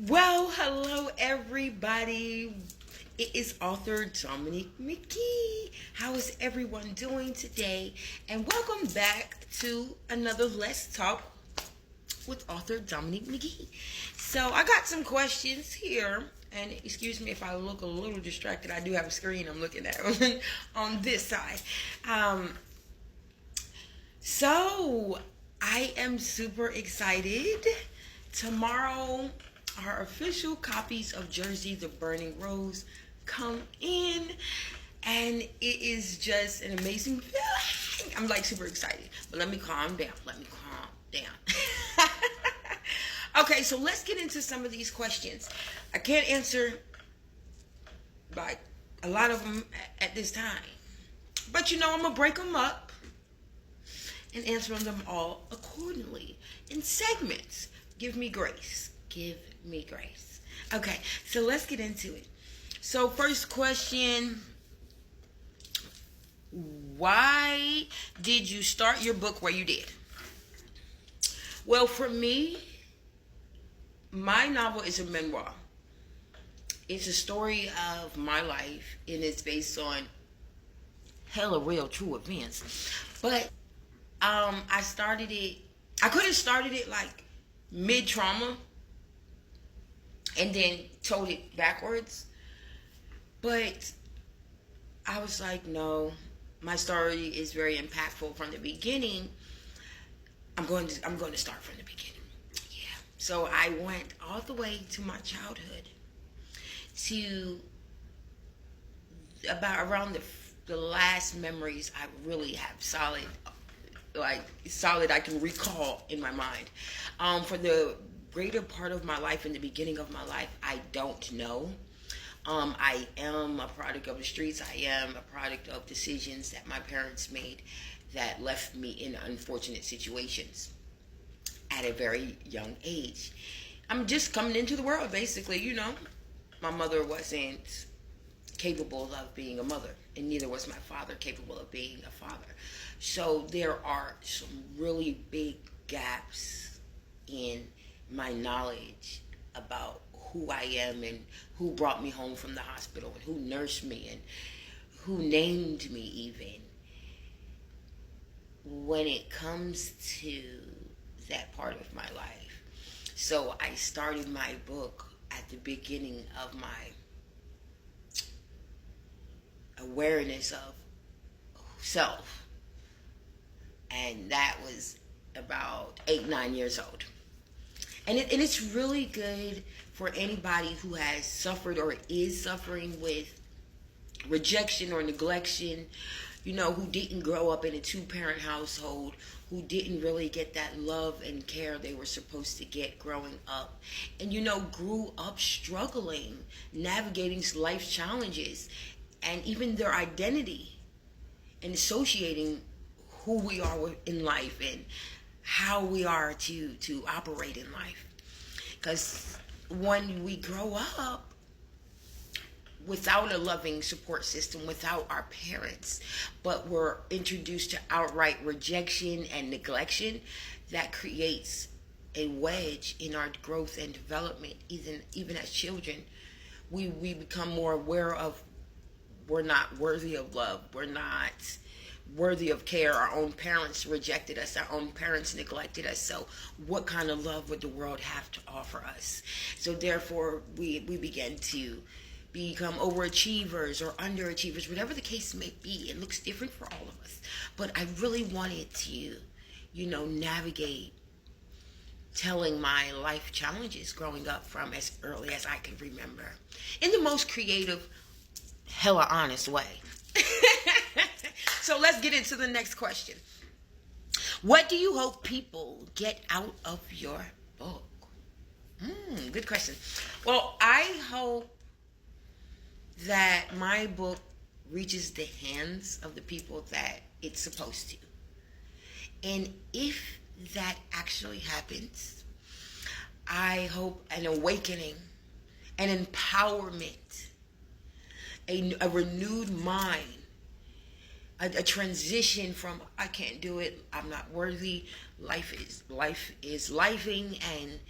Well, hello everybody. It is author Dominique McGee. How is everyone doing today? And welcome back to another Let's Talk with author Dominique McGee. So I got some questions here, and excuse me if I look a little distracted. I do have a screen I'm looking at on this side. So I am super excited. Tomorrow, our official copies of Jerzee, The Burning Rose come in, and it is just an amazing feeling. I'm like super excited, but let me calm down. Okay, so let's get into some of these questions. I can't answer like a lot of them at this time, but I'm gonna break them up and answer them all accordingly in segments. Give me grace. Give me grace. Okay, so let's get into it. So first question, why did you start your book where you did? Well, for me, my novel is a memoir. It's a story of my life, and it's based on hella real true events. But I could have started it like mid-trauma and then told it backwards, but I was like, no, my story is very impactful from the beginning. I'm going to start from the beginning. Yeah. So I went all the way to my childhood, to about around the last memories I really have solid I can recall in my mind. For the greater part of my life, in the beginning of my life, I don't know. I am a product of the streets. I am a product of decisions that my parents made that left me in unfortunate situations at a very young age. I'm just coming into the world, basically, My mother wasn't capable of being a mother, and neither was my father capable of being a father. So there are some really big gaps in my knowledge about who I am and who brought me home from the hospital and who nursed me and who named me even. When it comes to that part of my life. So I started my book at the beginning of my awareness of self. And that was about 8-9 years old. And it's really good for anybody who has suffered or is suffering with rejection or neglection, who didn't grow up in a 2-parent household, who didn't really get that love and care they were supposed to get growing up, and, grew up struggling, navigating life's challenges, and even their identity, and associating who we are in life and how we are to operate in life. Because when we grow up without a loving support system, without our parents, but we're introduced to outright rejection and neglection, that creates a wedge in our growth and development. Even as children, we become more aware of we're not worthy of love, we're not worthy of care. Our own parents rejected us, our own parents neglected us, so what kind of love would the world have to offer us? So therefore we begin to become overachievers or underachievers, whatever the case may be. It looks different for all of us, but I really wanted to navigate telling my life challenges growing up from as early as I can remember in the most creative, hella honest way. So let's get into the next question. What do you hope people get out of your book? Good question. Well, I hope that my book reaches the hands of the people that it's supposed to. And if that actually happens, I hope an awakening, an empowerment, a renewed mind, a transition from I can't do it, I'm not worthy, life is lifing, and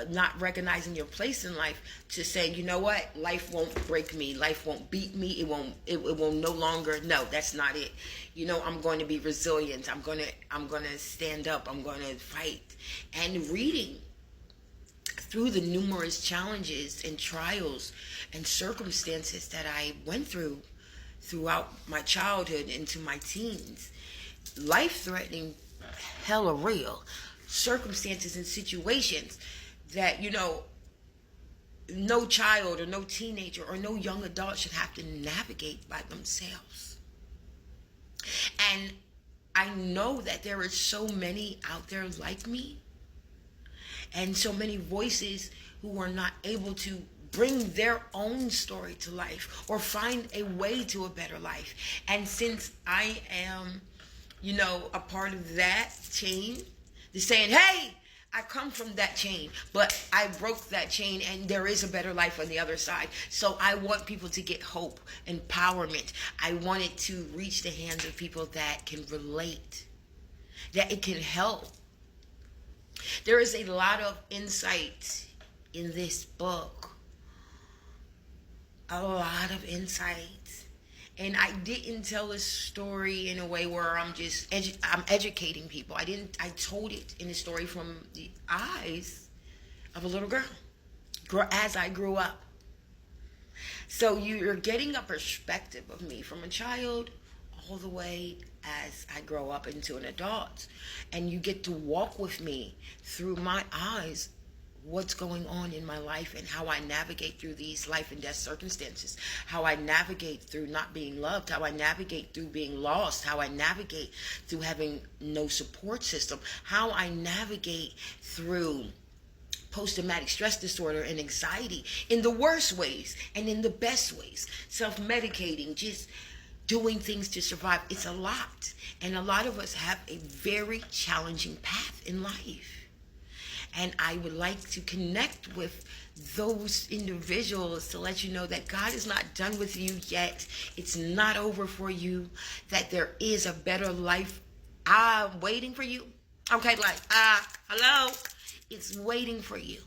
not recognizing your place in life, to saying, you know what, life won't break me, life won't beat me, it will no longer. No, that's not it. You know, I'm going to be resilient. I'm going to stand up. I'm going to fight. And reading through the numerous challenges and trials and circumstances that I went through throughout my childhood into my teens, life-threatening, hella real circumstances and situations that, you know, no child or no teenager or no young adult should have to navigate by themselves. And I know that there are so many out there like me, and so many voices who are not able to bring their own story to life or find a way to a better life. And since I am, you know, a part of that chain, they're saying, hey, I come from that chain, but I broke that chain and there is a better life on the other side. So I want people to get hope, empowerment. I want it to reach the hands of people that can relate, that it can help. There is a lot of insight in this book. A lot of insight. And I didn't tell a story in a way where I'm just I'm educating people. I told it in a story from the eyes of a little girl as I grew up. So you're getting a perspective of me from a child all the way as I grow up into an adult. And you get to walk with me through my eyes, what's going on in my life and how I navigate through these life and death circumstances, how I navigate through not being loved, how I navigate through being lost, how I navigate through having no support system, how I navigate through post-traumatic stress disorder and anxiety in the worst ways and in the best ways, self-medicating, just doing things to survive. It's a lot. And a lot of us have a very challenging path in life. And I would like to connect with those individuals to let you know that God is not done with you yet. It's not over for you. That there is a better life waiting for you. Okay, like, hello? It's waiting for you.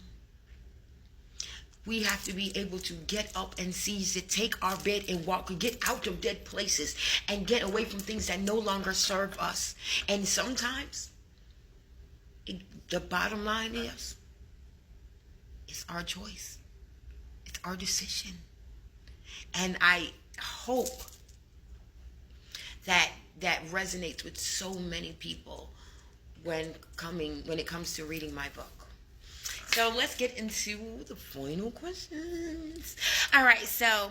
We have to be able to get up and seize it, take our bed and walk, and get out of dead places and get away from things that no longer serve us. And sometimes the bottom line is, it's our choice. It's our decision. And I hope that resonates with so many people when it comes to reading my book. So let's get into the final questions. All right, so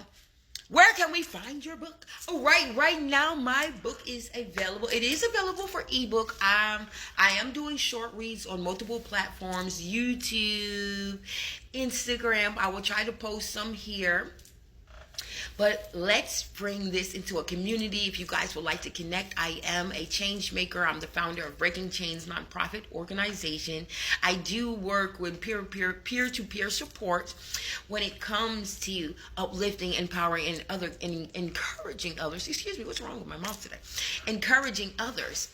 where can we find your book? Oh, right now my book is available. It is available for ebook. I am doing short reads on multiple platforms, YouTube, Instagram. I will try to post some here. But let's bring this into a community. If you guys would like to connect, I am a change maker. I'm the founder of Breaking Chains nonprofit organization. I do work with peer-to-peer support when it comes to uplifting, empowering, and encouraging others. Excuse me, what's wrong with my mouth today? Encouraging others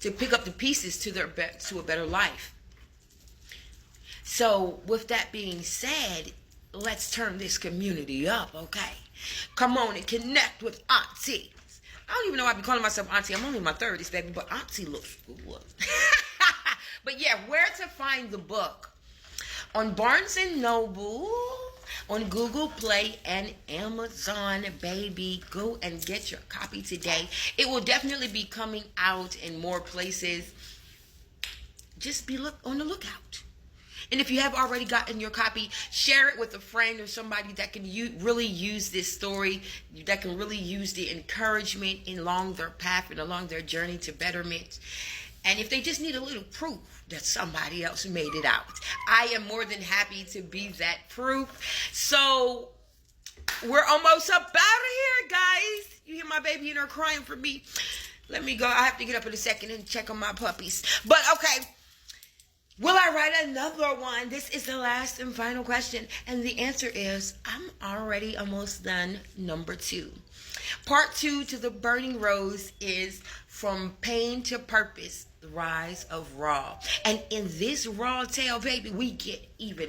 to pick up the pieces to a better life. So with that being said, let's turn this community up, okay? Come on and connect with Auntie. I don't even know why I be calling myself Auntie. I'm only in my 30s, baby, but Auntie looks good. But yeah, where to find the book? On Barnes & Noble, on Google Play, and Amazon, baby. Go and get your copy today. It will definitely be coming out in more places. Just be on the lookout. And if you have already gotten your copy, share it with a friend or somebody that can really use this story, that can really use the encouragement along their path and along their journey to betterment. And if they just need a little proof that somebody else made it out, I am more than happy to be that proof. So we're almost up out of here, guys. You hear my baby in there crying for me. Let me go. I have to get up in a second and check on my puppies. But okay. Will I write another one? This is the last and final question. And the answer is, I'm already almost done. Number 2. Part 2 to The Burning Rose is From Pain to Purpose, The Rise of Raw. And in this raw tale, baby, we get even